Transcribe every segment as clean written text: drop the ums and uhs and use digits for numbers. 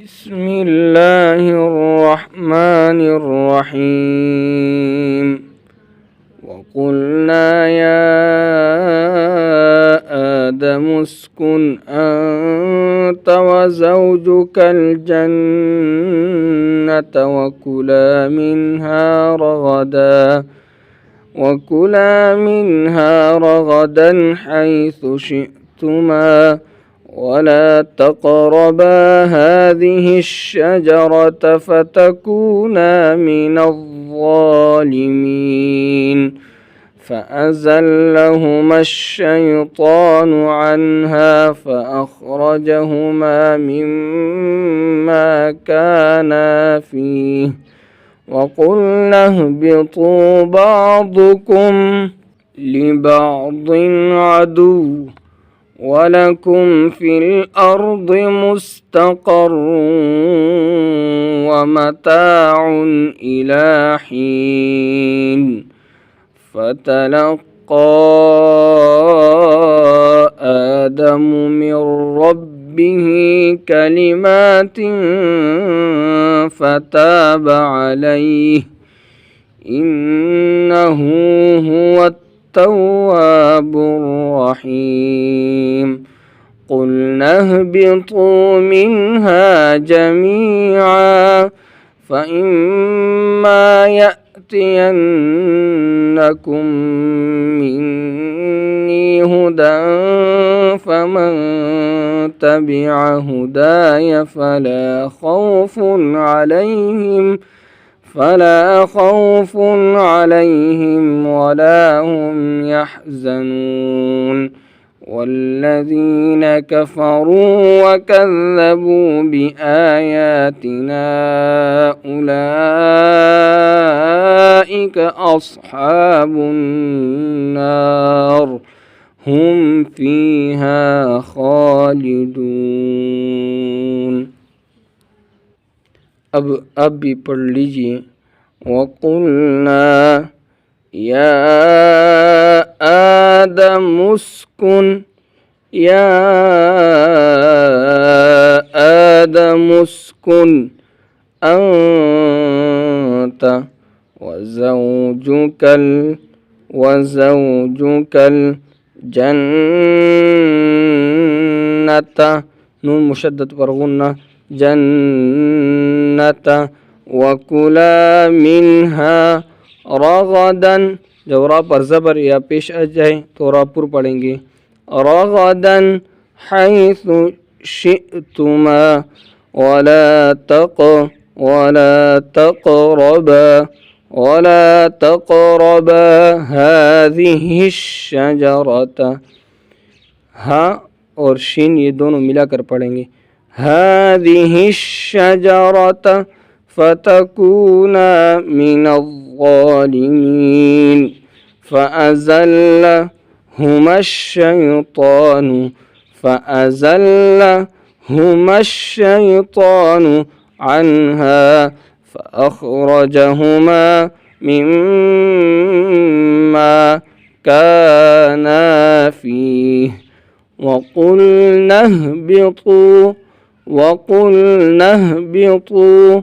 بسم الله الرحمن الرحيم. وقلنا يا آدم اسكن أنت وزوجك الجنة وكلا منها رغدا حيث شئتما ولا تقربا هذه الشجرة فتكونا من الظالمين. فأزلهما الشيطان عنها فأخرجهما مما كانا فيه وقلنا اهبطوا بعضكم لبعض عدو ولكم في الأرض مستقر ومتاع إلى حين. فتلقى آدم من ربه كلمات فتاب عليه إنه هو التواب الرحيم. قلنا اهبطوا منها جميعا فإما يأتينكم مني هدى فمن تبع هداي فلا خوف عليهم ولا هم يحزنون. والذين كفروا وكذبوا بآياتنا أولئك أصحاب النار هم فيها خالدون. अब भी पढ़ लीजिए। वक़ुल्ना या आदम उस्कुन अंत वज़ौजुकल जन्नत नून मुशद्दद पर गुन्ना जन्नत वकुला मिन्हा रगदन। जब रा पर ज़बर या पेश आ जाए तो रापुर पढ़ेंगे रगदन हैसु शिअतुमा वला तक़रबा हाज़िहि शजरत। हा और शीन ये दोनों मिलाकर पढ़ेंगे हाज़िहि शजरत فتكونا من الظالمين. فأزلهما الشيطان عنها فأخرجهما مما كانا فيه وقلنا اهبطوا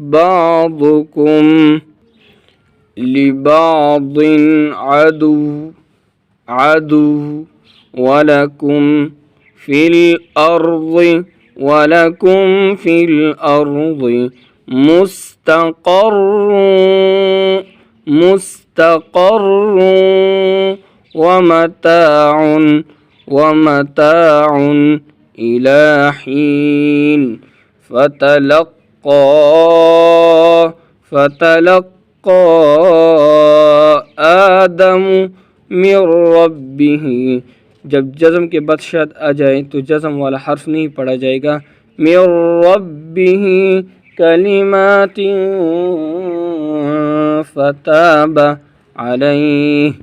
بعضكم لبعض عدو ولكم في الأرض مستقر ومتاع إلى حين. فتلقى آدم من रब्बिह। जब जज़म के बाद शद आ जाए तो जज़म वाला हर्फ नहीं पढ़ा जाएगा। मिर रब्बिह कलिमातिन फताब अलैहि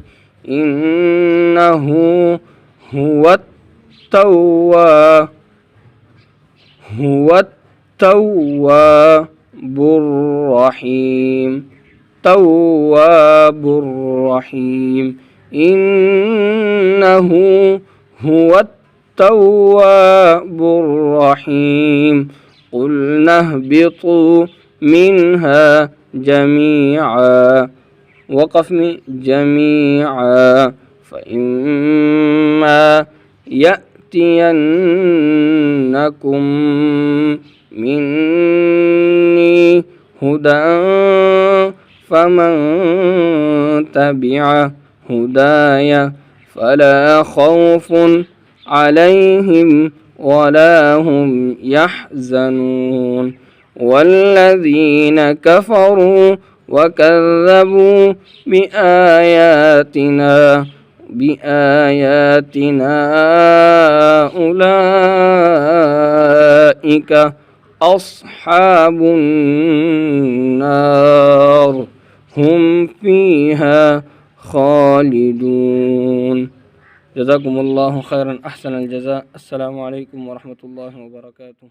इन्नहु हुवत तव्वाबुर रहीम इन्नहु हुवत التواب الرحيم قلنا اهبطوا منها جميعا وقف جميعا فإما يأتينكم مني هدى فمن تبع هداي فلا خوف عليهم ولا هم يحزنون والذين كفروا وكذبوا بآياتنا أولئك أصحاب النار هم فيها خالدون جزاكم الله خيرا أحسن الجزاء. السلام عليكم ورحمة الله وبركاته.